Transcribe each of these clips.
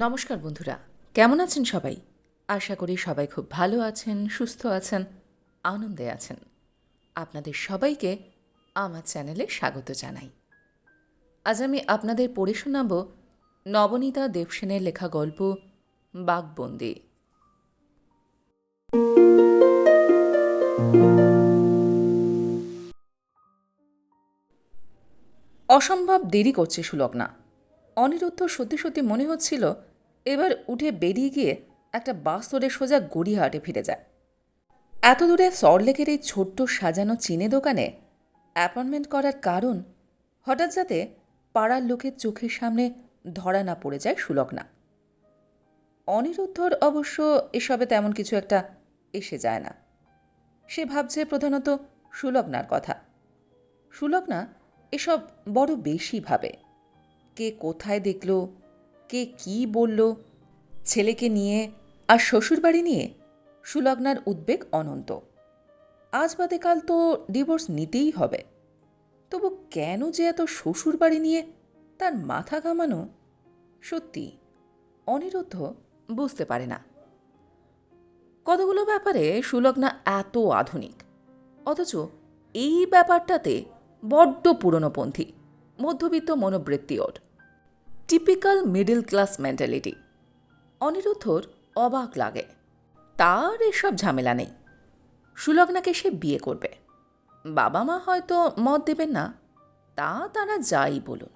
নমস্কার বন্ধুরা, কেমন আছেন সবাই? আশা করি সবাই খুব ভালো আছেন, সুস্থ আছেন, আনন্দে আছেন। আপনাদের সবাইকে আমার চ্যানেলে স্বাগত জানাই। আজ আমি আপনাদের পড়ে শোনাব নবনীতা দেবসেনের লেখা গল্প বাঘবন্দি। অসম্ভব দেরি করছে সুলগ্না। অনিরুদ্ধ সত্যি সত্যি মনে হচ্ছিল এবার উঠে বেরিয়ে গিয়ে একটা বাস ধরে সোজা গড়িয়াহাটে ফিরে যায়। এত দূরে সল্টলেকের এই ছোট্ট সাজানো চিনে দোকানে অ্যাপয়েন্টমেন্ট করার কারণ হঠাৎ যাতে পাড়ার লোকের চোখের সামনে ধরা না পড়ে যায় সুলগ্না। অনিরুদ্ধর অবশ্য এসবে তেমন কিছু একটা এসে যায় না। সে ভাবছে প্রধানত সুলগ্নার কথা। সুলগ্না এসব বড় বেশি ভাবে। কে কোথায় দেখল, কে কি বলল, ছেলেকে নিয়ে আর শ্বশুরবাড়ি নিয়ে সুলগ্নার উদ্বেগ অনন্ত। আজ বাদে কাল তো ডিভোর্স নিতেই হবে। তবু কেন যে এত শ্বশুরবাড়ি নিয়ে তার মাথা ঘামানো, সত্যি অনিরুদ্ধ বুঝতে পারে না। কতগুলো ব্যাপারে সুলগ্না এত আধুনিক, অথচ এই ব্যাপারটাতে বড্ড পুরনোপন্থী, মধ্যবিত্ত মনোবৃত্তি ওর। Typical middle class mentality. অনিরুদ্ধর অবাক লাগে। তার এসব ঝামেলা নেই। সুলগ্নাকে সে বিয়ে করবে। বাবা মা হয়তো মত দেবেন না, তা তারা যাই বলুন,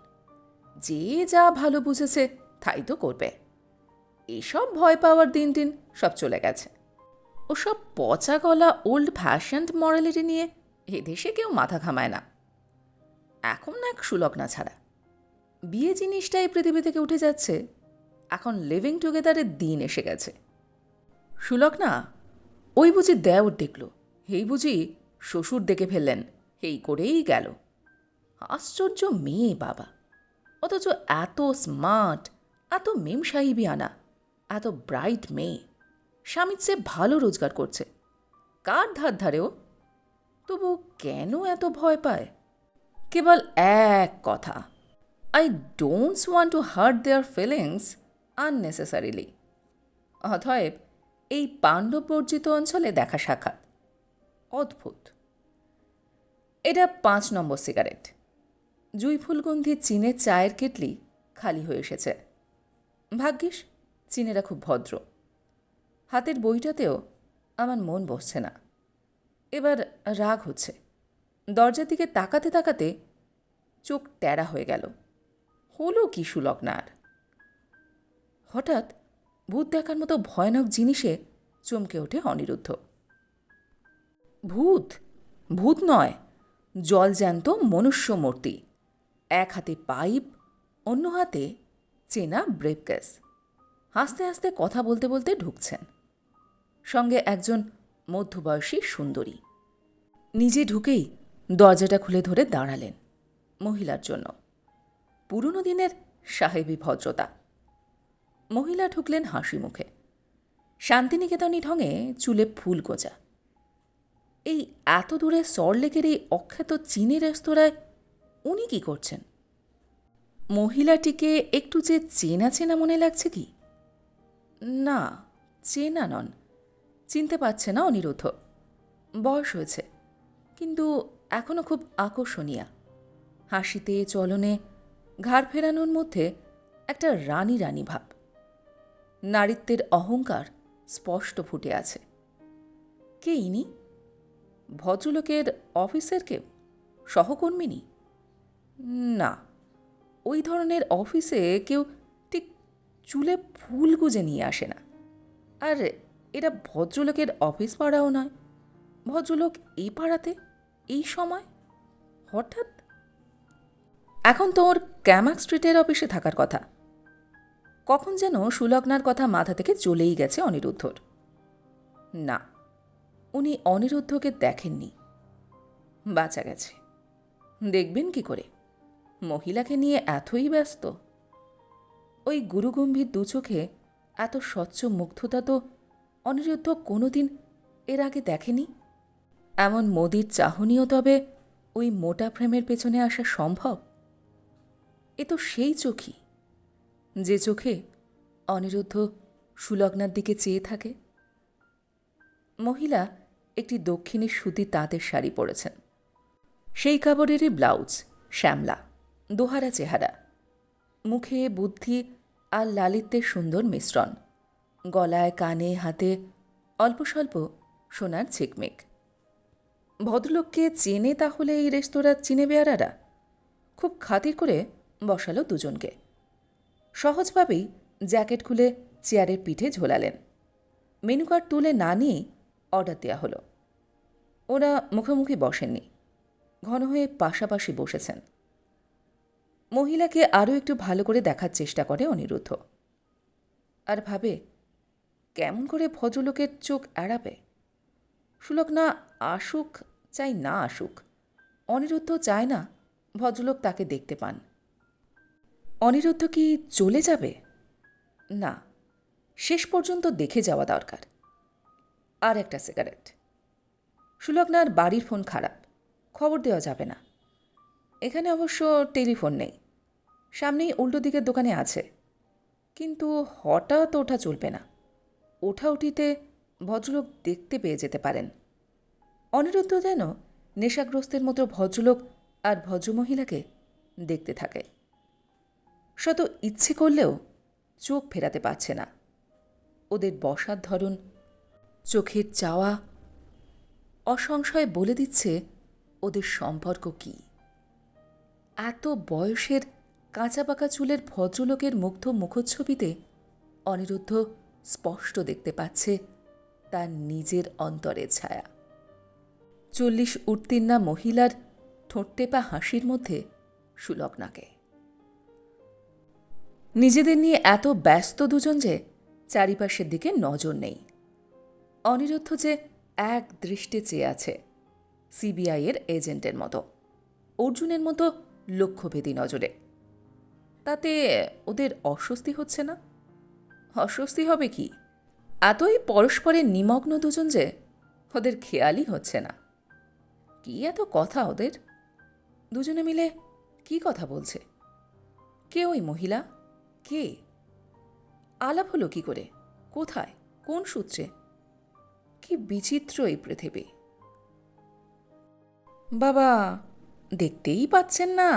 যে যা ভালো বুঝেছে তাই তো করবে। এসব ভয় পাওয়ার দিন দিন সব চলে গেছে। ওসব পচা গলা ওল্ড ফ্যাশনড মরালিটি নিয়ে এদেশে কেউ মাথা ঘামায় না, এখন এক সুলগ্না ছাড়া। বিয়ে জিনিসটাই পৃথিবী থেকে উঠে যাচ্ছে। এখন লিভিং টুগেদারের দিন এসে গেছে। সুলগ্না ওই বুঝি দেওর দেখল, এই বুঝি শ্বশুর দেখে ফেললেন, এই করেই গেল। আশ্চর্য মেয়ে বাবা, অথচ এত স্মার্ট, এত মেম সাহিবি আনা, এত ব্রাইট মেয়ে, স্বামীর চেয়ে ভালো রোজগার করছে। কার ধার ধারেও? তবু কেন এত ভয় পায়? কেবল এক কথা, I don'ts want to heart there feelings unnecessarily. অতএব এই পাণ্ডববর্জিত অঞ্চলে দেখা সাক্ষাৎ। অদ্ভুত। এটা 5 নম্বর সিগারেট। জুঁইফুলগন্ধি চীনের চায়ের কেটলি খালি হয়ে এসেছে। ভাগ্যিস চীনেরা খুব ভদ্র। হাতের বইটাতেও আমার মন বসছে না। এবার রাগ হচ্ছে। দরজার দিকে তাকাতে তাকাতে চোখ ট্যারা হয়ে গেল। হলো কি সুলগ্নার? হঠাৎ ভূত দেখার মতো ভয়ানক জিনিসে চমকে ওঠে অনিরুদ্ধ। ভূত? ভূত নয়, জলজ্যান্ত মনুষ্য মূর্তি। এক হাতে পাইপ, অন্য হাতে চেনা ব্রেফকেস। হাসতে হাসতে কথা বলতে বলতে ঢুকছেন। সঙ্গে একজন মধ্যবয়সী সুন্দরী। নিজে ঢুকেই দরজাটা খুলে ধরে দাঁড়ালেন মহিলার জন্য। পুরনো দিনের সাহেবী ভদ্রতা। মহিলা ঢুকলেন হাসি মুখে, শান্তিনিকেতনী ঢঙে চুলে ফুল গোজা। এই এত দূরে সল্টলেকের এই অখ্যাত চীনের রেস্তোরাঁয় উনি কি করছেন? মহিলাটিকে একটু যে চেনা চেনা মনে লাগছে কি? না, চেনা নন, চিনতে পারছে না অনিরুদ্ধ। বয়স হয়েছে, কিন্তু এখনও খুব আকর্ষণীয়া। হাসিতে চলনে ঘাড় ফেরানোর মধ্যে একটা রানী রানী ভাব। নারীত্বের অহংকার স্পষ্ট ফুটে আছে। কে ইনি? ভদ্রলোকের অফিসের কেউ? সহকর্মিনী? না, ওই ধরনের অফিসে কেউ ঠিক চুলে ফুল গুজে নিয়ে আসে না। আর এটা ভদ্রলোকের অফিস পাড়াও নয়। ভদ্রলোক এই পাড়াতে এই সময় হঠাৎ? এখন তো ওর ক্যামাক স্ট্রিটের অফিসে থাকার কথা। কখন যেন সুলগ্নার কথা মাথা থেকে চলেই গেছে অনিরুদ্ধর। না, উনি অনিরুদ্ধকে দেখেননি। বাঁচা গেছে। দেখবেন কি করে? মহিলাকে নিয়ে এতই ব্যস্ত। ওই গুরুগম্ভীর দু চোখে এত স্বচ্ছ মুগ্ধতা তো অনিরুদ্ধ কোনোদিন এর আগে দেখেনি। এমন মোদির চাহনিও তবে ওই মোটা ফ্রেমের পেছনে আসা সম্ভব? এ তো সেই চোখই, যে চোখে অনিরুদ্ধ সুলগ্নার দিকে চেয়ে থাকে। মহিলা একটি দক্ষিণী সুতির তাঁতের শাড়ি পরেছেন। সেই কাপড়েরই ব্লাউজ, শ্যামলা, দোহারা চেহারা, মুখে বুদ্ধি আর লালিত্যের সুন্দর মিশ্রণ, গলায় কানে হাতে অল্প স্বল্প সোনার ঝিকমিক। ভদ্রলোককে চেনে তাহলে এই রেস্তোরাঁ চিনে বেয়ারারা? খুব খাতির করে বসালো দুজনকে। সহজভাবেই জ্যাকেট খুলে চেয়ারের পিঠে ঝোলালেন। মেনু কার্ড তুলে না নিয়েই অর্ডার দেওয়া হলো। ওরা মুখোমুখি বসেননি, ঘন হয়ে পাশাপাশি বসেছেন। মহিলাকে আরও একটু ভালো করে দেখার চেষ্টা করে অনিরুদ্ধ, আর ভাবে কেমন করে ভদ্রলোকের চোখ এড়াবে। সুলগ্না আসুক চাই না আসুক, অনিরুদ্ধ চায় না ভদ্রলোক তাকে দেখতে পান। অনিরুদ্ধ কি চলে যাবে? না, শেষ পর্যন্ত দেখে যাওয়া দরকার। আর একটা সিগারেট। সুলগ্নার বাড়ির ফোন খারাপ, খবর দেওয়া যাবে না। এখানে অবশ্য টেলিফোন নেই, সামনেই উল্টো দিকের দোকানে আছে, কিন্তু হঠাৎ ওঠা চলবে না। ওঠাউঠিতে ভদ্রলোক দেখতে পেয়ে যেতে পারেন। অনিরুদ্ধ যেন নেশাগ্রস্তের মতো ভদ্রলোক আর ভদ্রমহিলাকে দেখতে থাকে। শত ইচ্ছে করলেও চোখ ফেরাতে পারছে না। ওদের বসার ধরন, চোখের চাওয়া অসংশয়ে বলে দিচ্ছে ওদের সম্পর্ক কী। এত বয়সের কাঁচা পাকা চুলের ভদ্রলোকের মুগ্ধ মুখচ্ছবিতে অনিরুদ্ধ স্পষ্ট দেখতে পাচ্ছে তার নিজের অন্তরের ছায়া। 40 উত্তীর্ণা মহিলার ঠোঁটটেপা হাসির মধ্যে সুলগ্নাকে। নিজেদের নিয়ে এত ব্যস্ত দুজন যে চারিপাশের দিকে নজর নেই। অনিরুদ্ধ যে এক দৃষ্টে চেয়ে আছে, সিবিআইয়ের এজেন্টের মতো, অর্জুনের মতো লক্ষ্যভেদী নজরে। তাতে ওদের অস্বস্তি হচ্ছে না? অস্বস্তি হবে কি? এতই পরস্পরে নিমগ্ন দুজন যে ওদের খেয়ালই হচ্ছে না। কি এত কথা ওদের? দুজনে মিলে কি কথা বলছে? কে ওই মহিলা? কে? আলাপ হলো কি করে? কোথায়? কোন সূত্রে? কি বিচিত্র এই পৃথিবী! বাবা, দেখতেই পাচ্ছেন না?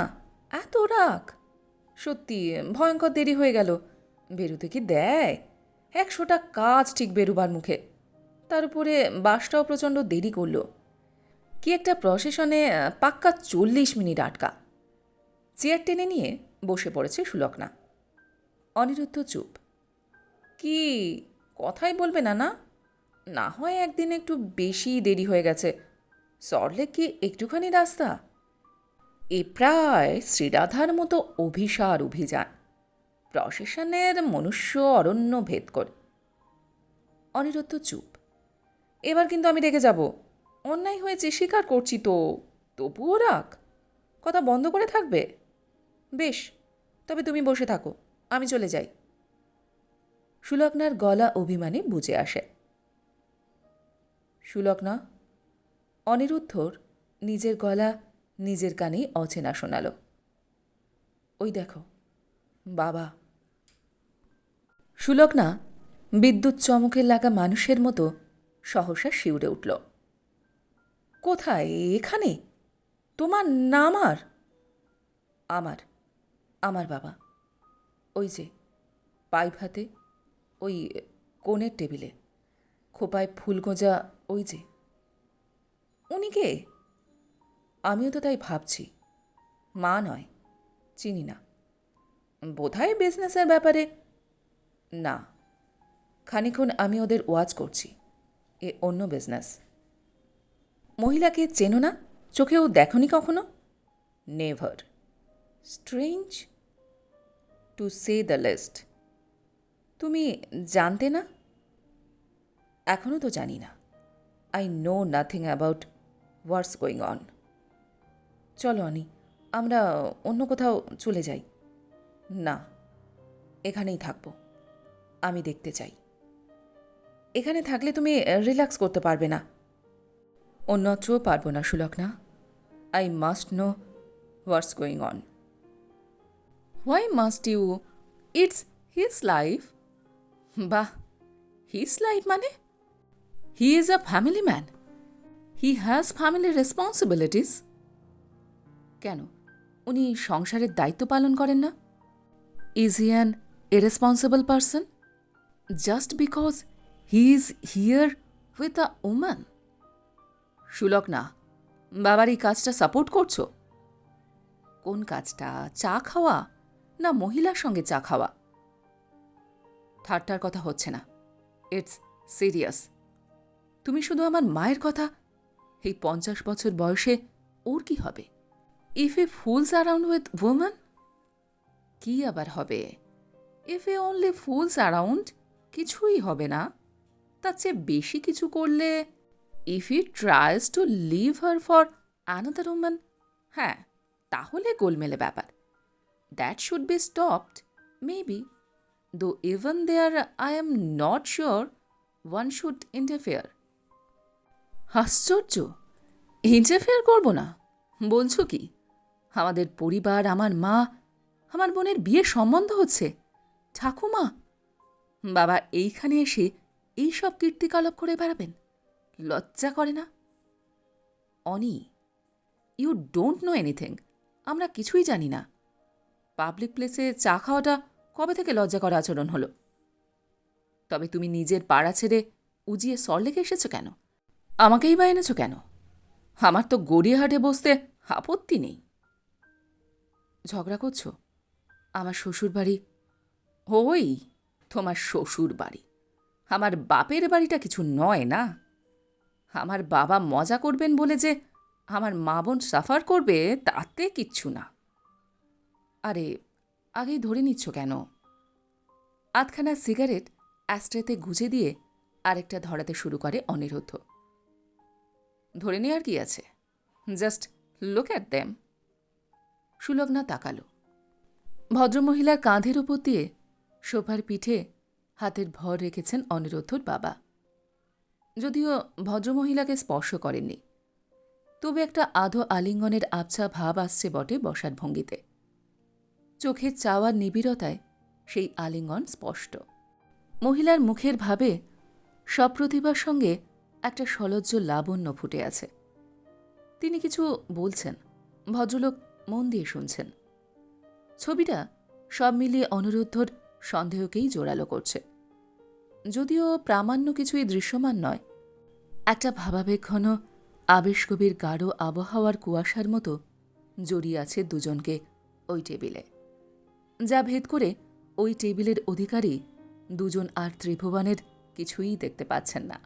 এত রাগ! সত্যি ভয়ঙ্কর দেরি হয়ে গেল। বেরুতে কি দেয়? 100টা কাজ ঠিক বেরুবার মুখে। তার উপরে বাসটাও প্রচণ্ড দেরি করল। কি একটা প্রসেশনে পাক্কা 40 মিনিট আটকা। চেয়ার টেনে নিয়ে বসে পড়েছে সুলগ্না। অনিরুদ্ধ চুপ। কি কথাই বলবে না? না না হয় একদিন একটু বেশি দেরি হয়ে গেছে। সল্টলেক কি একটুখানি রাস্তা? এ প্রায় শ্রীরাধার মতো অভিসার অভিযান, প্রসেশনের মনুষ্য অরণ্য ভেদ করে। অনিরুদ্ধ চুপ। এবার কিন্তু আমি রেগে যাব। অন্যায় হয়েছে স্বীকার করছি তো, তবুও রাগ। কথা বন্ধ করে থাকবে? বেশ, তবে তুমি বসে থাকো, আমি চলে যাই। সুলগ্নার গলা অভিমানে বুঝে আসে। সুলগ্না। অনিরুদ্ধর নিজের গলা নিজের কানেই অচেনা শোনাল। ওই দেখো, বাবা। সুলগ্না বিদ্যুৎ চমকের লাগা মানুষের মতো সহসা শিউরে উঠল। কোথায়? এখানে? তোমার না আমার? আমার, আমার বাবা। ওই যে পাইপ হাতে, ওই কোণের টেবিলে, খোপায় ফুল গোঁজা, ওই যে। উনি কে? আমিও তো তাই ভাবছি। মা নয়, চিনি না। বোধহয় বিজনেসের ব্যাপারে। না, খানিক্ষণ আমি ওদের ওয়াচ করছি। এ অন্য বিজনেস। মহিলাকে চেনো না? চোখেও দেখনি কখনো? Never. Strange to say the list. তুমি জানতে না? এখনও তো জানি না। I know nothing about what's going on. চলো অনি, আমরা অন্য কোথাও চলে যাই। না, এখানেই থাকবো। আমি দেখতে চাই। এখানে থাকলে তুমি রিল্যাক্স করতে পারবে না। অন্যত্রও পারবো না Sulagna. I must know what's going on. Why must you? It's his life. বাহ, হিজ লাইফ মানে? He is a family man, he has family responsibilities. কেন, উনি সংসারের দায়িত্ব পালন করেন না? Is he an irresponsible person just because he is here with a woman? Sulagna, বাবার এই কাজটা সাপোর্ট করছো? কোন কাজটা? চা খাওয়া না মহিলার সঙ্গে চা খাওয়া? ঠাট্টার কথা হচ্ছে না, ইটস সিরিয়াস। তুমি শুধু আমার মায়ের কথা, এই 50 বছর বয়সে ওর কি হবে? If he fools around with woman, কি আবার হবে? If he only fools around, কিছুই হবে না। তার চেয়ে বেশি কিছু করলে, if he tries to leave her for another woman, হ্যাঁ, তাহলে গোলমেলে ব্যাপার। That should be stopped maybe, though even there I am not sure one should interfere. আশ্চর্য, ইন্টারফেয়ার করব না বলছো কি? আমাদের পরিবার, আমার মা, আমার বোনের বিয়ের সম্বন্ধ হচ্ছে, ঠাকুমা, বাবা এইখানে এসে এই সব কীর্তিকলাপ করে বেড়াবেন? লজ্জা করে না? অনি, ইউ ডোন্ট নো এনিথিং। আমরা কিছুই জানি না। পাবলিক প্লেসে চা খাওয়াটা কবে থেকে লজ্জা করা আচরণ হলো? তবে তুমি নিজের পাড়া ছেড়ে উজিয়ে সরলেকে এসেছো কেন? আমাকেই বা এনেছো কেন? আমার তো গড়িয়াহাটে বসতে আপত্তি নেই। ঝগড়া করছো? আমার শ্বশুর বাড়ি, ওই তোমার শ্বশুর বাড়ি, আমার বাপের বাড়িটা কিছু নয় না। আমার বাবা মজা করবেন বলে যে আমার মা বোন সাফার করবে, তাতে কিচ্ছু না। আরে, আগেই ধরে নিচ্ছ কেন? আধখানা সিগারেট অ্যাস্ট্রেতে গুজে দিয়ে আরেকটা ধরাতে শুরু করে অনিরুদ্ধ। ধরে নেওয়ার কি আছে? Just look at them. Sulagna তাকালো। ভদ্রমহিলার কাঁধের উপর দিয়ে সোফার পিঠে হাতের ভর রেখেছেন অনিরুদ্ধর বাবা। যদিও ভদ্রমহিলাকে স্পর্শ করেননি, তবে একটা আধো আলিঙ্গনের আবছা ভাব আসছে বটে বসার ভঙ্গিতে। চোখের চাওয়ার নিবিড়তায় সেই আলিঙ্গন স্পষ্ট। মহিলার মুখের ভাবে সপ্রতিভার সঙ্গে একটা সলজ্জ লাবণ্য ফুটে আছে। তিনি কিছু বলছেন, ভদ্রলোক মন দিয়ে শুনছেন। ছবিটা সব মিলিয়ে অনিরুদ্ধর সন্দেহকেই জোরালো করছে। যদিও প্রামাণ্য কিছুই দৃশ্যমান নয়, একটা ভাবাবেগঘন আবেশকবির গাঢ় আবহাওয়ার কুয়াশার মতো জড়িয়ে আছে দুজনকে ওই টেবিলে, যা ভেদ করে ওই টেবিলের অধিকারী দুজন আর ত্রিভুবনের কিছুই দেখতে পাচ্ছেন না।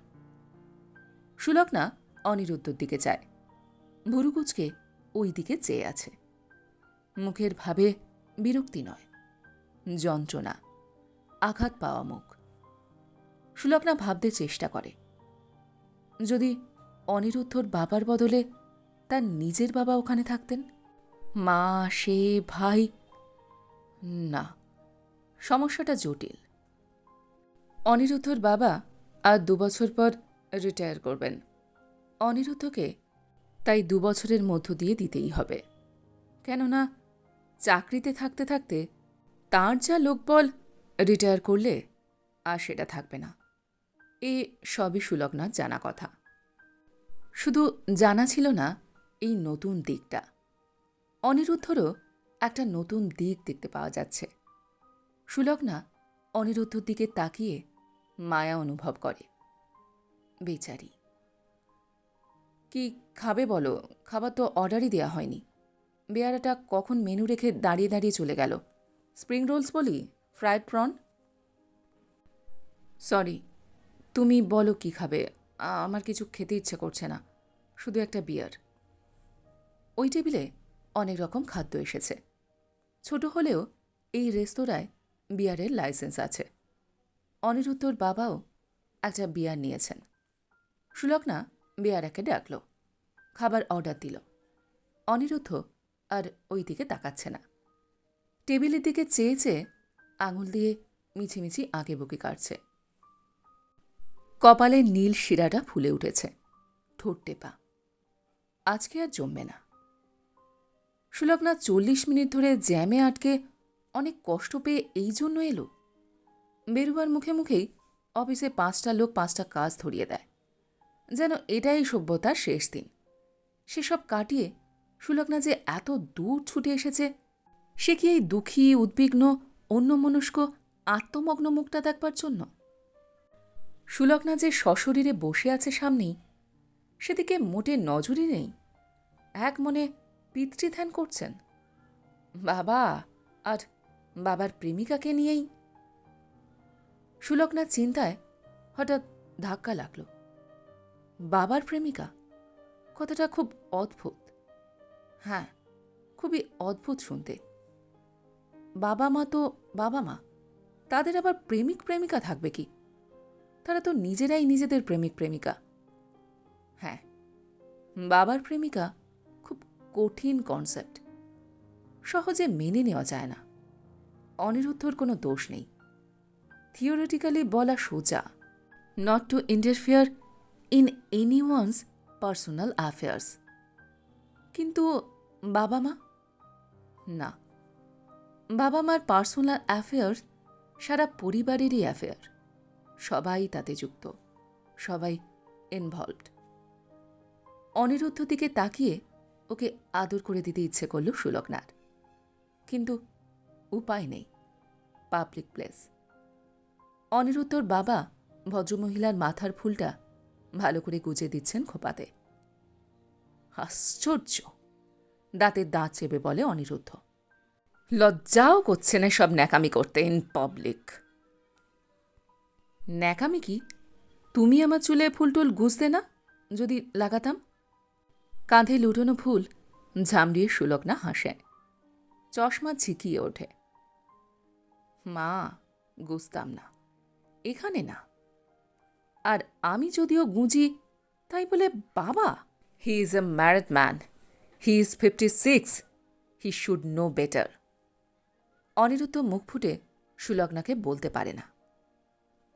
সুলগ্না অনিরুদ্ধর দিকে চায়, ভুরুকুচকে ওই দিকে চেয়ে আছে। মুখের ভাবে বিরক্তি নয়, যন্ত্রণা, আঘাত পাওয়া মুখ। সুলগ্না ভাবতে চেষ্টা করে, যদি অনিরুদ্ধর বাবার বদলে তার নিজের বাবা ওখানে থাকতেন, মা, সে, ভাই। না, সমস্যাটা জটিল। অনিরুদ্ধর বাবা আর 2 বছর পর রিটায়ার করবেন। অনিরুদ্ধকে তাই 2 বছরের মধ্য দিয়ে দিতেই হবে। কেননা চাকরিতে থাকতে থাকতে তাঁর যা লোকবল, রিটায়ার করলে আর সেটা থাকবে না। এ সবই সুলগ্নার জানা কথা। শুধু জানা ছিল না এই নতুন দিকটা। অনিরুদ্ধরও একটা নতুন দিক দেখতে পাওয়া যাচ্ছে। সুলগ্না অনিরুদ্ধর দিকে তাকিয়ে মায়া অনুভব করে। বেচারি, কি খাবে বলো? খাবার তো অর্ডারই দেওয়া হয়নি। বেয়ারাটা কখন মেনু রেখে দাঁড়িয়ে দাঁড়িয়ে চলে গেল। স্প্রিং রোলস বলি, ফ্রায়েড প্রন। সরি, তুমি বলো কি খাবে? আমার কিছু খেতে ইচ্ছে করছে না, শুধু একটা বিয়ার। ওই টেবিলে অনেক রকম খাদ্য এসেছে। ছোট হলেও এই রেস্তোরাঁয় বিয়ারের লাইসেন্স আছে। অনিরুদ্ধর বাবাও একটা বিয়ার নিয়েছেন। সুলগ্না বিয়ারাকে ডাকল, খাবার অর্ডার দিল। অনিরুদ্ধ আর ওই দিকে তাকাচ্ছে না। টেবিলের দিকে চেয়ে চেয়ে আঙুল দিয়ে মিছিমিছি আঁকে বুকে কাটছে। কপালের নীল শিরাটা ফুলে উঠেছে, ঠোঁট টেপা। আজকে আর জমবে না। সুলগ্না 40 মিনিট ধরে জ্যামে আটকে অনেক কষ্ট পেয়ে এই জন্য এলো। বেরুবার মুখে মুখেই অফিসে 5টা লোক 5টা কাজ ধরিয়ে দেয়, যেন এটাই সভ্যতার শেষ দিন। সেসব কাটিয়ে সুলগ্না যে এত দূর ছুটে এসেছে, সে কি এই দুঃখী, উদ্বিগ্ন, অন্যমনস্ক, আত্মমগ্ন মুখটা দেখবার জন্য? সুলগ্না যে সশরীরে বসে আছে সামনেই, সেদিকে মোটে নজরই নেই। এক মনে পিতৃধ্যান করছেন। বাবা আর বাবার প্রেমিকাকে নিয়েই। সুলগ্নার চিন্তায় হঠাৎ ধাক্কা লাগল। বাবার প্রেমিকা কথাটা খুব অদ্ভুত। হ্যাঁ, খুবই অদ্ভুত শুনতে। বাবা মা তো বাবা মা, তাদের আবার প্রেমিক প্রেমিকা থাকবে কি? তারা তো নিজেরাই নিজেদের প্রেমিক প্রেমিকা। হ্যাঁ, বাবার প্রেমিকা খুব কঠিন কনসেপ্ট, সহজে মেনে নেওয়া যায় না। অনিরুদ্ধর কোনো দোষ নেই। থিওরিটিক্যালি বলা সোজা, not to interfere in anyone's personal affairs. কিন্তু বাবা মা? না, বাবা মার পার্সোনাল অ্যাফেয়ার্স সারা পরিবারেরই অ্যাফেয়ার। সবাই তাতে যুক্ত, সবাই ইনভলভড। অনিরুদ্ধ দিকে তাকিয়ে ওকে আদর করে দিতে ইচ্ছে করল সুলগ্নার, কিন্তু উপায় নেই। Public place. অনিরুদ্ধর বাবা ভদ্রমহিলার মাথার ফুলটা ভালো করে গুজে দিচ্ছেন খোপাতে। আশ্চর্য! দাঁতের দাঁত চেপে বলে অনিরুদ্ধ। লজ্জাও করছে না সব ন্যাকামি করতে ইন পাবলিক। ন্যাকামি কি? তুমি আমার চুলে ফুলটুল গুজতে না যদি লাগাতাম? কাঁধে লুটোনো ফুল ঝামড়িয়ে সুলগ্না হাসে। চশমা ঝিকিয়ে ওঠে। মা, গুজতাম না, এখানে না। আর আমি যদিও গুঁজি, তাই বলে বাবা? He is a married man, he is 56, he should know better. Anirudh মুখ ফুটে সুলগ্নাকে বলতে পারে না।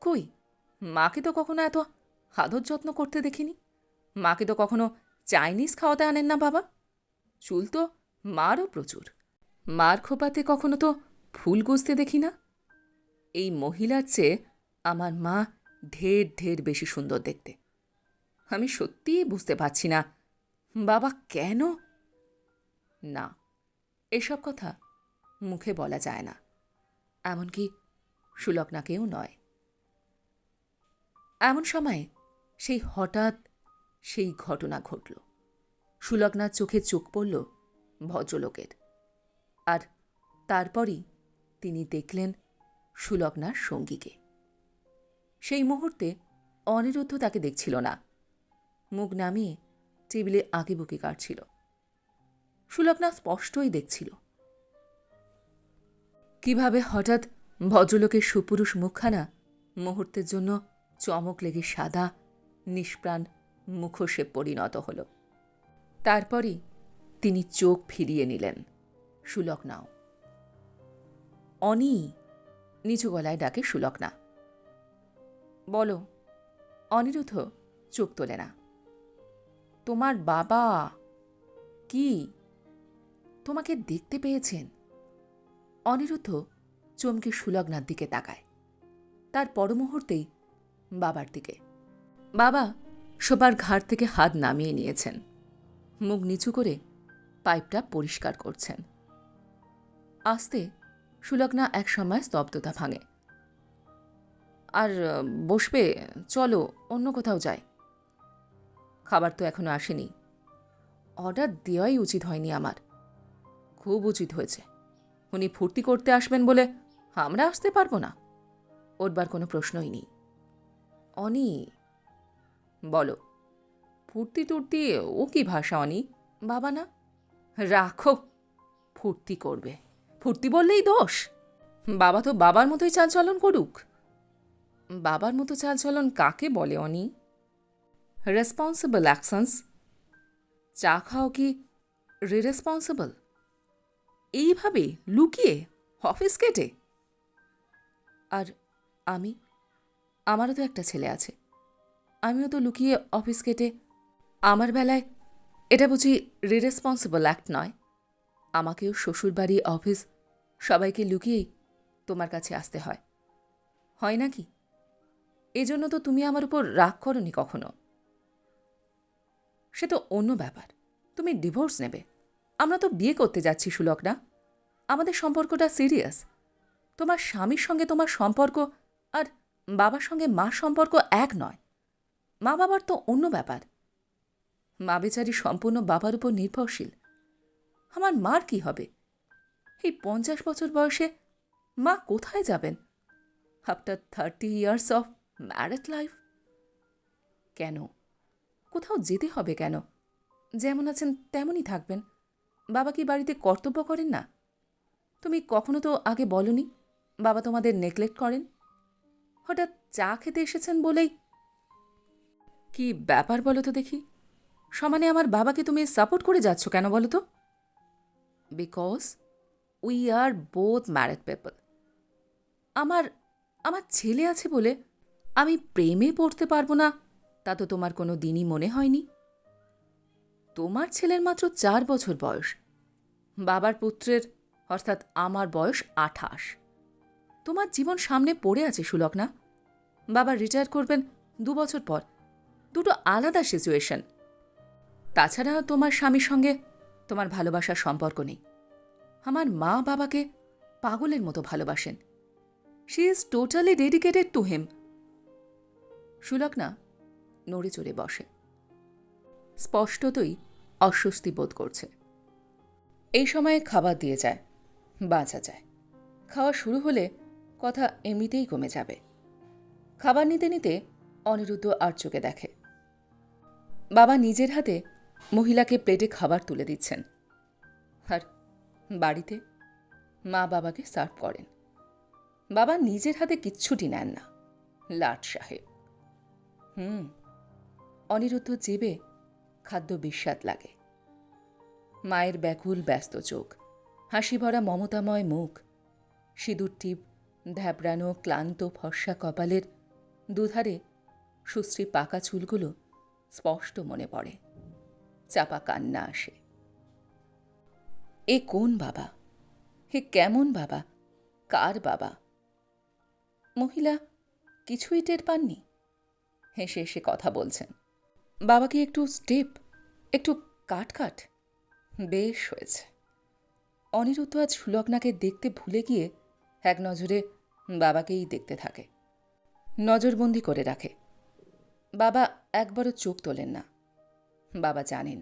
কই, মাকে তো কখনো এত আদর যত্ন করতে দেখিনি। মাকে তো কখনো চাইনিজ খাওয়াতে আনেন না বাবা। চুল তো মারও প্রচুর। মার খোপাতে কখনো তো ফুল গুজতে দেখি না। এই মহিলার চেয়ে আমার মা ঢের ঢের বেশি সুন্দর দেখতে। আমি সত্যিই বুঝতে পারছি না বাবা কেন। না, এসব কথা মুখে বলা যায় না, এমনকি সুলগ্নাকেও নয়। এমন সময়ে সেই হঠাৎ সেই ঘটনা ঘটল। সুলগ্নার চোখে চোখ পড়ল ভদ্রলোকের, আর তারপরই তিনি দেখলেন সুলগ্নার সঙ্গীকে। সেই মুহূর্তে অনিরুদ্ধ তাকে দেখছিল না। মুখ নামিয়ে টেবিলে আঁকিবুকি কাটছিল। সুলগ্না স্পষ্টই দেখছিল কিভাবে হঠাৎ ভদ্রলোকের সুপুরুষ মুখখানা মুহূর্তের জন্য চমক লেগে সাদা নিষ্প্রাণ মুখোশে পরিণত হল। তারপরই তিনি চোখ ফিরিয়ে নিলেন। সুলগ্নাও। অনি, নিচু গলায় ডাকে সুলগ্না। বলো। অনিরুদ্ধ চোখ তোলে না। তোমার বাবা। কি? তোমাকে দেখতে পেয়েছেন? অনিরুদ্ধ চমকে সুলগ্নার দিকে তাকায়। তার পর মুহূর্তেই বাবার দিকে। বাবা শোবার ঘাট থেকে হাত নামিয়ে নিয়েছেন, মুখ নিচু করে পাইপটা পরিষ্কার করছেন। আস্তে সুলগ্না এক সময় স্তব্ধতা ভাঙে। আর বসবে? চলো অন্য কোথাও যাই। খাবার তো এখনো আসেনি। অর্ডার দেওয়াই উচিত হয়নি আমার। খুব উচিত হয়েছে। উনি ফুর্তি করতে আসবেন বলে আমরা আসতে পারবো না? ওঠবার কোনো প্রশ্নই নেই। অনি, বলো। ফুর্তি টুর্তি ও কি ভাষা অনি? বাবা না? রাখো, ফুর্তি করবে। ফুর্তি বললেই দোষ? বাবা তো বাবার মতোই চালচলন করুক। বাবার মতো চালচলন কাকে বলে অনি? Responsible actions. চা খাও কি রিরেসপন্সিবল? এইভাবে লুকিয়ে অফিস কেটে? আর আমি, আমারও তো একটা ছেলে আছে, আমিও তো লুকিয়ে অফিস কেটে। আমার বেলায় এটা বুঝি রিরেসপন্সিবল অ্যাক্ট নয়? আমাকেও শ্বশুরবাড়ি, অফিস সবাইকে লুকিয়েই তোমার কাছে আসতে হয়। হয় নাকি? এজন্য তো তুমি আমার উপর রাগ করনি কখনো। সে তো অন্য ব্যাপার। তুমি ডিভোর্স নেবে। আমরা তো বিয়ে করতে যাচ্ছি সুলগ্না। আমাদের সম্পর্কটা সিরিয়াস। তোমার স্বামীর সঙ্গে তোমার সম্পর্ক আর বাবার সঙ্গে মার সম্পর্ক এক নয়। মা বাবার তো অন্য ব্যাপার। মা বেচারি সম্পূর্ণ বাবার উপর নির্ভরশীল। আমার মার কি হবে? এই 50 বছর বয়সে মা কোথায় যাবেন after 30 years of married life? কেন? কোথাও যেতে হবে কেন? যেমন আছেন তেমনই থাকবেন। বাবা কি বাড়িতে কর্তব্য করেন না? তুমি কখনো তো আগে বলনি বাবা তোমাদের নেগলেক্ট করেন। হঠাৎ চা খেতে এসেছেন বলেই কি ব্যাপার বলো তো দেখি? সমানে আমার বাবাকে তুমি সাপোর্ট করে যাচ্ছ কেন বলো তো? Because we are both married people. আমার আমার ছেলে আছে বলে আমি প্রেমে পড়তে পারবো না, তা তো তোমার কোনো দিনই মনে হয়নি। তোমার ছেলের মাত্র 4 বছর বয়স। বাবার পুত্রের অর্থাৎ আমার বয়স 28। তোমার জীবন সামনে পড়ে আছে সুলগ্না। বাবা রিটায়ার করবেন 2 বছর পর। দুটো আলাদা সিচুয়েশন। তাছাড়া তোমার স্বামীর সঙ্গে তোমার ভালোবাসার সম্পর্ক নেই। আমার মা বাবাকে পাগলের মতো ভালোবাসেন। She is totally dedicated to him. Sulagna নড়ে চড়ে বসে। স্পষ্টতই অস্বস্তি বোধ করছে। এই সময়ে খাবার দিয়ে যায়, বাঁচা যায়। খাওয়া শুরু হলে কথা এমনিতেই কমে যাবে। খাবার নিতে নিতে অনিরুদ্ধ আর চোখে দেখে বাবা নিজের হাতে মহিলাকে প্লেটে খাবার তুলে দিচ্ছেন। আর বাড়িতে মা বাবাকে সার্ভ করেন। বাবা নিজের হাতে কিচ্ছুটি নেন না। লাট সাহেব। অনিরুদ্ধ জিভে খাদ্য বিস্বাদ লাগে। মায়ের ব্যাকুল ব্যস্ত চোখ, হাসি ভরা মমতাময় মুখ, সিঁদুর টিপ ধ্যাবড়ানো ক্লান্ত ফর্সা কপালের দুধারে সুশ্রী পাকা চুলগুলো স্পষ্ট মনে পড়ে। চাপা কান্না আসে। এ কোন বাবা? হে কেমন বাবা? কার বাবা? মহিলা কিছুই টের পাননি। হেসে হেসে কথা বলছেন। বাবাকে একটু স্টেপ, একটু কাট কাট। বেশ হয়েছে। অনিরুদ্ধ আজ সুলগ্নাকে দেখতে ভুলে গিয়ে এক নজরে বাবাকেই দেখতে থাকে। নজরবন্দি করে রাখে। বাবা একবারও চোখ তোলেন না। বাবা জানেন।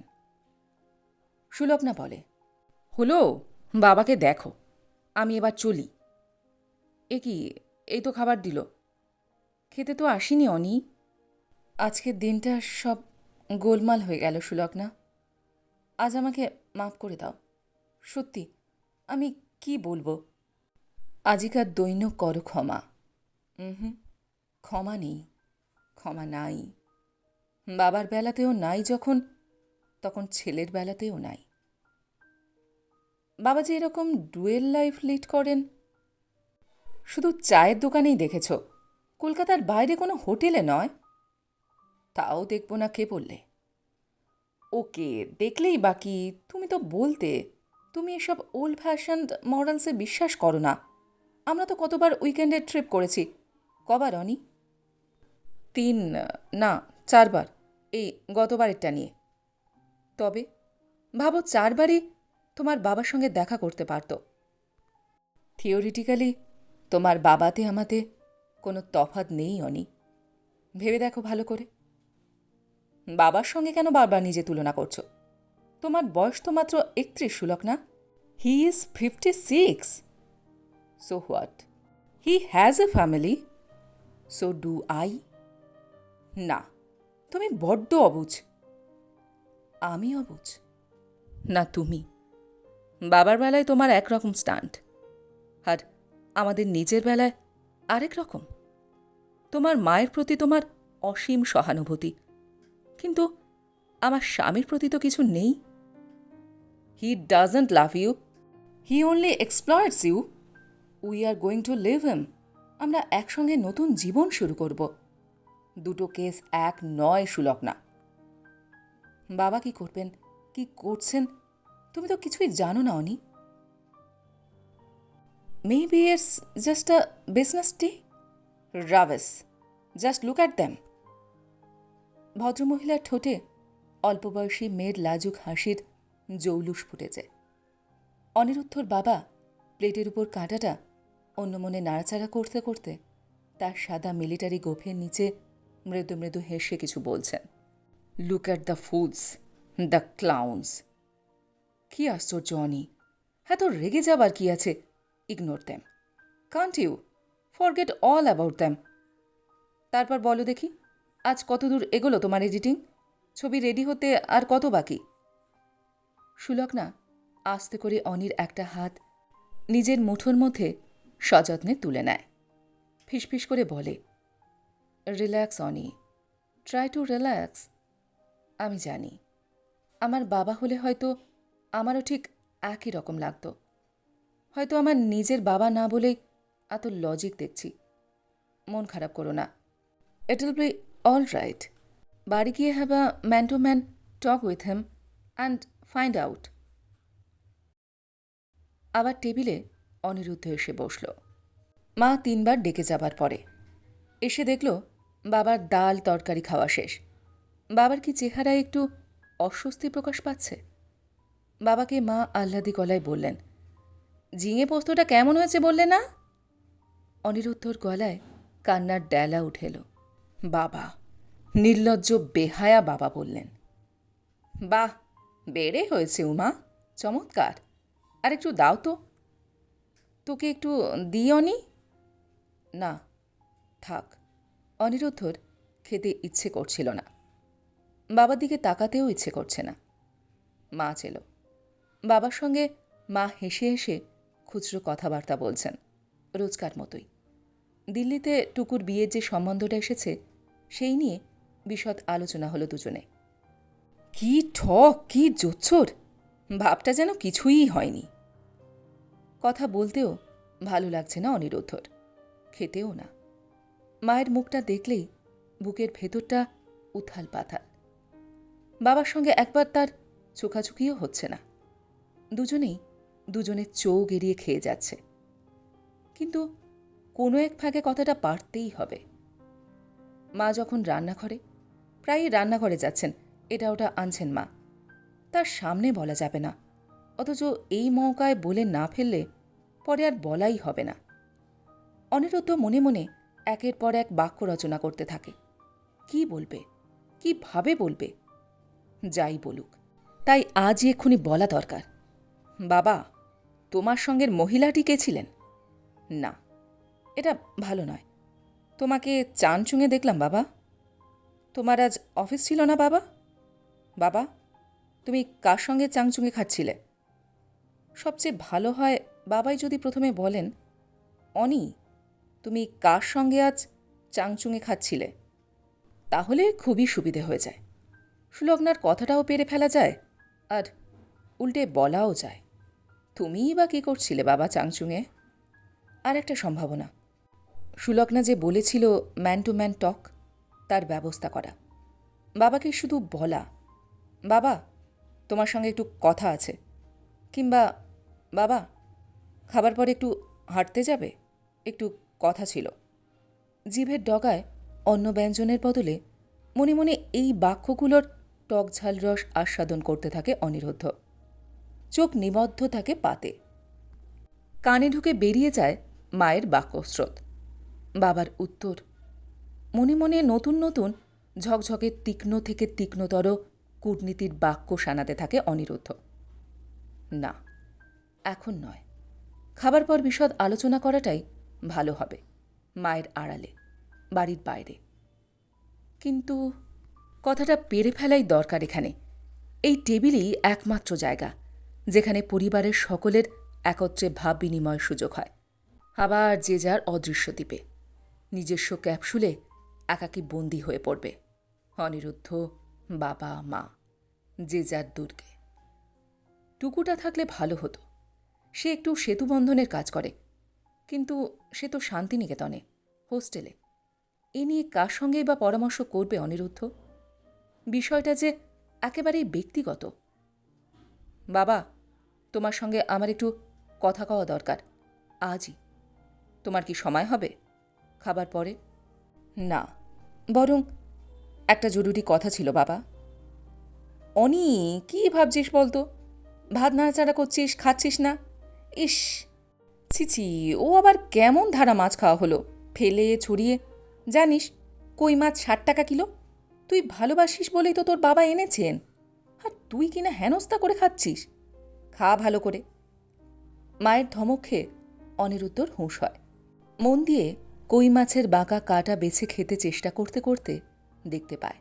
সুলগ্না বলে, হলো, বাবাকে দেখো, আমি এবার চলি। এ কি, এই তো খাবার দিল। খেতে তো আসিনি অনি। আজকের দিনটা সব গোলমাল হয়ে গেল সুলগ্না। আজ আমাকে মাফ করে দাও। সত্যি, আমি কি বলবো? আজিকার দৈন্য করো ক্ষমা। ক্ষমা নেই, ক্ষমা নাই। বাবার বেলাতেও নাই যখন, তখন ছেলের বেলাতেও নাই। বাবা যে এরকম ডুয়েল লাইফ লিড করেন শুধু চায়ের দোকানেই দেখেছ, কলকাতার বাইরে কোনো হোটেলে নয়। তাও দেখব না কে বললে? ওকে, দেখলেই বাকি। তুমি তো বলতে তুমি এসব ওল্ড ফ্যাশনড মরালসে বিশ্বাস করো না। আমরা তো কতবার উইকেন্ডের ট্রিপ করেছি। কবার অনি? 3 না 4 বার, এই গতবারেরটা নিয়ে। তবে ভাবো 4 বারই তোমার বাবার সঙ্গে দেখা করতে পারত। থিওরিটিক্যালি তোমার বাবাতে আমাতে কোনো তফাৎ নেই অনি। ভেবে দেখো ভালো করে। বাবার সঙ্গে কেন বারবার নিজে তুলনা করছো? তোমার বয়স তো মাত্র 31 সুলগ্না। হি is 56। So what? He has a family. So do I. না, তুমি বড্ড অবুঝ। আমি অবুঝ না তুমি? বাবার বেলায় তোমার একরকম স্ট্যান্ড, আর আমাদের নিজের বেলায় আরেক রকম। তোমার মায়ের প্রতি তোমার অসীম সহানুভূতি, কিন্তু আমার স্বামীর প্রতি তো কিছু নেই। He doesn't love you, he only exploits you. We are going to leave him. আমরা একসঙ্গে নতুন জীবন শুরু করব। দুটো কেস এক নয় সুলগ্না। বাবা কি করবেন, কি করছেন, তুমি তো কিছুই জানো না Ani. Maybe it's just a business day. রাভেস, জাস্ট লুক অ্যাট দ্যাম। ভদ্রমহিলার ঠোঁটে অল্পবয়সী মেয়ের লাজুক হাসির জৌলুস ফুটেছে। অনিরুদ্ধর বাবা প্লেটের উপর কাঁটাটা অন্যমনে নাড়াচাড়া করতে করতে তার সাদা মিলিটারি গোফের নিচে মৃদু মৃদু হেসে কিছু বলছেন। Look at the fools, the clowns. কি আশ্চর্য অনি, হ্যাঁ তোর রেগে যাবার কি আছে? Ignore them, can't you forget all about them. তারপর বলো দেখি, আজ কতদূর এগোলো তোমার এডিটিং? ছবি রেডি হতে আর কত বাকি? সুলগ্না আস্তে করে অনির একটা হাত নিজের মুঠোর মধ্যে সযত্নে তুলে নেয়। ফিসফিস করে বলে, relax Ani, try to relax. আমি জানি আমার বাবা হলে হয়তো আমারও ঠিক একই রকম লাগত। হয়তো আমার নিজের বাবা না বলেই এত লজিক দেখছি। মন খারাপ করো না, it will be all right. বাড়ি গিয়ে have a man to man talk with him and find out. আবার টেবিলে অনিরুদ্ধ এসে বসল। মা 3 বার ডেকে যাবার পরে এসে দেখল বাবার ডাল তরকারি খাওয়া শেষ। বাবার কি চেহারায় একটু অস্বস্তি প্রকাশ পাচ্ছে? বাবাকে মা আহ্লাদি গলায় বললেন, ঝিঙে পোস্তটা কেমন হয়েছে বললে না? অনিরুদ্ধর গলায় কান্নার ডেলা উঠেল। বাবা, নির্লজ্জ বেহায়া বাবা বললেন, বাহ, বেড়ে হয়েছে উমা, চমৎকার। আর একটু দাও তো। তোকে একটু দিই অনি? না থাক। অনিরুদ্ধর খেতে ইচ্ছে করছিল না, বাবার দিকে তাকাতেও ইচ্ছে করছে না। মা চেল। বাবার সঙ্গে মা হেসে হেসে খুচরো কথাবার্তা বলছেন, রোজকার মতোই। দিল্লিতে টুকুর বিয়ের যে সম্বন্ধটা এসেছে সেই নিয়ে বিশদ আলোচনা হলো দুজনে। কি ঠক, কি জোচ্ছর, ভাবটা যেন কিছুই হয়নি। কথা বলতেও ভালো লাগছে না অনিরুদ্ধর, খেতেও না। মায়ের মুখটা দেখলেই বুকের ভেতরটা উথাল পাথাল। বাবার সঙ্গে একবার তার চোখাচুকিও হচ্ছে না। দুজনেই দুজনের চোখ এড়িয়ে খেয়ে যাচ্ছে। কিন্তু কোনো এক ভাগে কথাটা পারতেই হবে। মা যখন রান্নাঘরে, প্রায়ই রান্নাঘরে যাচ্ছেন, এটা ওটা আনছেন মা, তার সামনে বলা যাবে না। অথচ এই মৌকায় বলে না ফেললে পরে আর বলাই হবে না। অনিরুদ্ধ মনে মনে একের পর এক বাক্য রচনা করতে থাকে। কি বলবে, কিভাবে বলবে? যাই বলুক, তাই আজই এক্ষুনি বলা দরকার। বাবা, তোমার সঙ্গের মহিলাটি কে ছিলেন? না, এটা ভালো নয়। তোমাকে চানচুঙে দেখলাম বাবা। তোমার আজ অফিস ছিল না বাবা? বাবা, তুমি কার সঙ্গে চাংচুঙে খাচ্ছিলে? সবচেয়ে ভালো হয় বাবাই যদি প্রথমে বলেন, অনি, তুমি কার সঙ্গে আজ চাংচুঙে খাচ্ছিলে? তাহলে খুবই সুবিধে হয়ে যায়। সুলগ্নার কথাটাও পেরে ফেলা যায়, আর উল্টে বলাও যায়, তুমিই বা কী করছিলে বাবা চাংচুঙে? আর একটা সম্ভাবনা, সুলগ্না যে বলেছিল ম্যান টু ম্যান টক, তার ব্যবস্থা করা। বাবাকে শুধু বলা, বাবা, তোমার সঙ্গে একটু কথা আছে, কিংবা বাবা, খাবার পরে একটু হাঁটতে যাবে, একটু কথা ছিল। জিভের ডগায় অন্য ব্যঞ্জনের বদলে মনে মনে এই বাক্যগুলোর টক ঝাল রস আস্বাদন করতে থাকে অনিরুদ্ধ। চোখ নিবদ্ধ থাকে পাতে। কানে ঢুকে বেরিয়ে যায় মায়ের বাক্যস্রোত, বাবার উত্তর। মনে মনে নতুন নতুন ঝকঝকে তীক্ষ্ণ থেকে তীক্ষ্ণতর কূটনীতির বাক্য শানাতে থাকে অনিরুদ্ধ। না, এখন নয়। খাবার পর বিশদ আলোচনা করাটাই ভালো হবে, মায়ের আড়ালে, বাড়ির বাইরে। কিন্তু কথাটা পেরে ফেলাই দরকার এখানে। এই টেবিলই একমাত্র জায়গা যেখানে পরিবারের সকলের একত্রে ভাব বিনিময়ের সুযোগ হয়। আবার যে যার অদৃশ্য দ্বীপে নিজস্ব ক্যাপসুলে একাকী বন্দী হয়ে পড়বে অনিরুদ্ধ, বাবা, মা, যে যার দুর্গে। টুকুটা থাকলে ভালো হতো। সে একটু সেতুবন্ধনের কাজ করে, কিন্তু সে তো শান্তিনিকেতনে, হোস্টেলে। এ নিয়ে কার সঙ্গেই বা পরামর্শ করবে অনিরুদ্ধ? বিষয়টা যে একেবারেই ব্যক্তিগত। বাবা, তোমার সঙ্গে আমার একটু কথা কওয়া দরকার, আজই। তোমার কি সময় হবে? খাবার পরে? না, বরং একটা জরুরি কথা ছিল বাবা। অনি, কী ভাবছিস বলতো? ভাত নাড়াচাড়া করছিস, খাচ্ছিস না? ইস, ছিছি, ও আবার কেমন ধারা মাছ খাওয়া হলো, ফেলে ছড়িয়ে। জানিস কই মাছ 60 টাকা কিলো। তুই ভালোবাসিস বলেই তো তোর বাবা এনেছেন, আর তুই কিনা হেনস্থা করে খাচ্ছিস। খা ভালো করে। মায়ের ধমক খেয়ে অনিরুদ্ধর হুঁশ হয়। মন দিয়ে কই মাছের বাঁকা কাটা বেছে খেতে চেষ্টা করতে করতে দেখতে পায়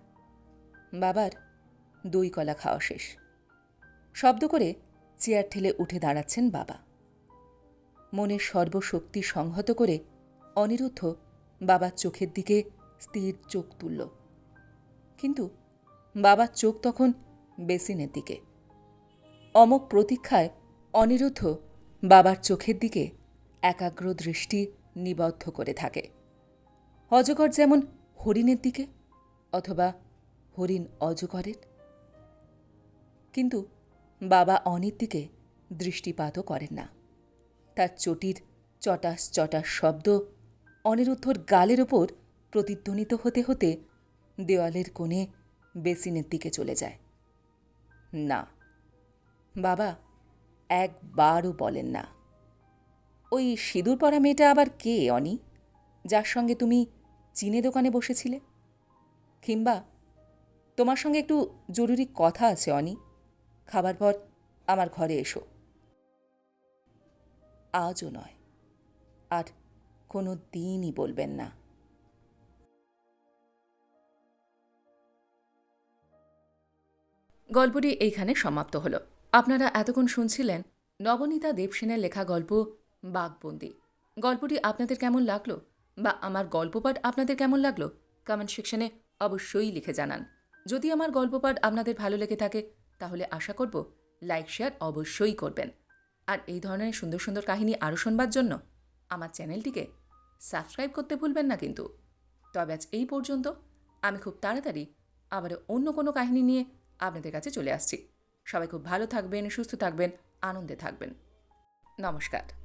বাবার দই কলা খাওয়া শেষ। শব্দ করে চেয়ার ঠেলে উঠে দাঁড়াচ্ছেন বাবা। মনের সর্বশক্তি সংহত করে অনিরুদ্ধ বাবার চোখের দিকে স্থির চোখ তুলল। কিন্তু বাবার চোখ তখন বেসিনের দিকে। অমোঘ প্রতীক্ষায় অনিরুদ্ধ বাবার চোখের দিকে একাগ্র দৃষ্টি নিবদ্ধ করে থাকে। অজগর যেমন হরিণের দিকে, অথবা হরিণ অজগরের। কিন্তু বাবা অনির দিকে দৃষ্টিপাতও করেন না। তার চটির চটাস চটাস শব্দ অনিরুদ্ধর গালের ওপর প্রতিধ্বনিত হতে হতে দেওয়ালের কোণে বেসিনের দিকে চলে যায়। না, বাবা একবারও বলেন না। ওই সিঁদুর পরা মেয়েটা আবার কে অনি, যার সঙ্গে তুমি চিনে দোকানে বসেছিলে? কিংবা তোমার সঙ্গে একটু জরুরি কথা আছে অনি, খাবার পর আমার ঘরে এসো। আজও নয়, আর কোনো দিনই বলবেন না। গল্পটি এইখানে সমাপ্ত হল। আপনারা এতক্ষণ শুনছিলেন নবনীতা দেবসেনের লেখা গল্প বাঘবন্দি। গল্পটি আপনাদের কেমন লাগলো, বা আমার গল্পপাঠ আপনাদের কেমন লাগলো, কমেন্ট সেকশনে অবশ্যই লিখে জানান। যদি আমার গল্পপাঠ আপনাদের ভালো লেগে থাকে তাহলে আশা করব লাইক শেয়ার অবশ্যই করবেন। আর এই ধরনের সুন্দর সুন্দর কাহিনী আরও শোনবার জন্য আমার চ্যানেলটিকে সাবস্ক্রাইব করতে ভুলবেন না কিন্তু। তবে আজ এই পর্যন্ত। আমি খুব তাড়াতাড়ি আবার অন্য কোনো কাহিনী নিয়ে আপনাদের কাছে চলে আসছি। সবাই খুব ভালো থাকবেন, সুস্থ থাকবেন, আনন্দে থাকবেন। নমস্কার।